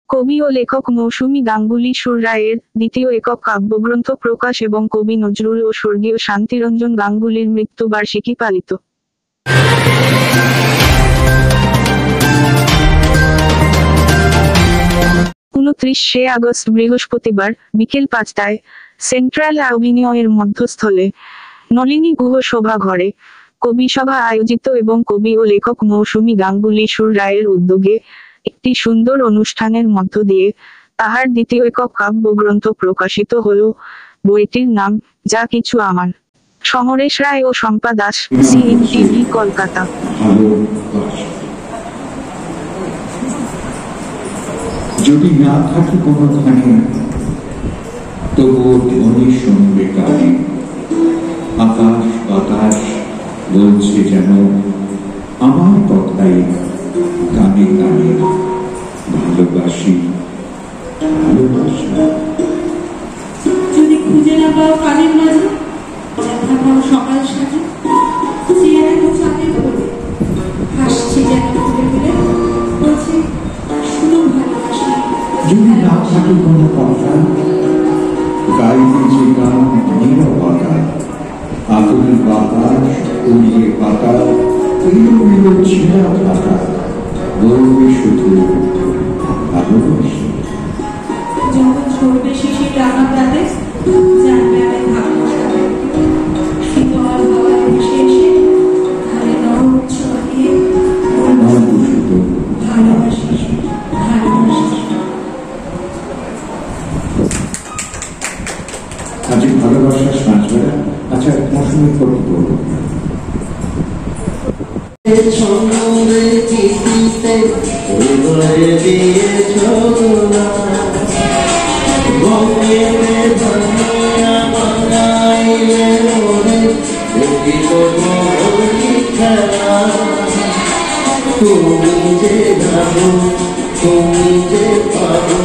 কবি ও লেখক মৌসুমী গাঙ্গুলী সুর রায়ের দ্বিতীয় একক কাব্যগ্রন্থ প্রকাশ এবং কবি নজরুল ও স্বর্গীয় শান্তিরঞ্জন গাঙ্গুলীর মৃত্যুবার্ষিকী পালিত। 29শে আগস্ট বৃহস্পতিবার বিকেল 5টায় সেন্ট্রাল অ্যাভিনিউয়ের মধ্যস্থলে নলিনী গুহ শোভা ঘরে কবিসভা আয়োজিত এবং কবি ও লেখক মৌসুমী গাঙ্গুলী সুর রায়ের উদ্যোগে একটি সুন্দর অনুষ্ঠানের মধ্য দিয়ে তাহার দ্বিতীয় একক কাব্যগ্রন্থ প্রকাশিত হল। বইটির নাম যা কিছু আমার। সমরেশ রায় ও শম্পা দাস, CNTV, কলকাতা। যদি না থাকি কোনোখানে, তবুও ধ্বনি শুনবে কানে। আকাশ বাতাস বলছে যেন আমার কথাই গানে গানে, ভালোবাসি ভালোবাসি। যদি খুঁজে না পাও কানের মাঝে, দেখা পাও সকাল সাজে, চেয়ে রাখো চাঁদের কোলে, হাসছে যেন ফুলে ফুলে, বলছে শুধু ভালোবাসি। যদি না থাকে কোনো কথা, গাইবে যে গান নীরবতা, আগুন বাতাস উড়িয়ে পাতা, এলো ছেঁড়া পাতা, বলবে শুধু ভালোবাসি। যখন ছড়বে শিশির রাঙা প্রাতে, জানবে আমি ভালোবাসাবে। শীতল হাওয়ায় ভেসে এসে ধারে নরম ছোঁয়া দিয়ে ভালোবাসি ভালোবাসি। আজকে ভালোবাসার সাঁঝবেলা। আচ্ছা, মৌসুমী কবি বলব তুমি যে জানো, তুমি যে পারো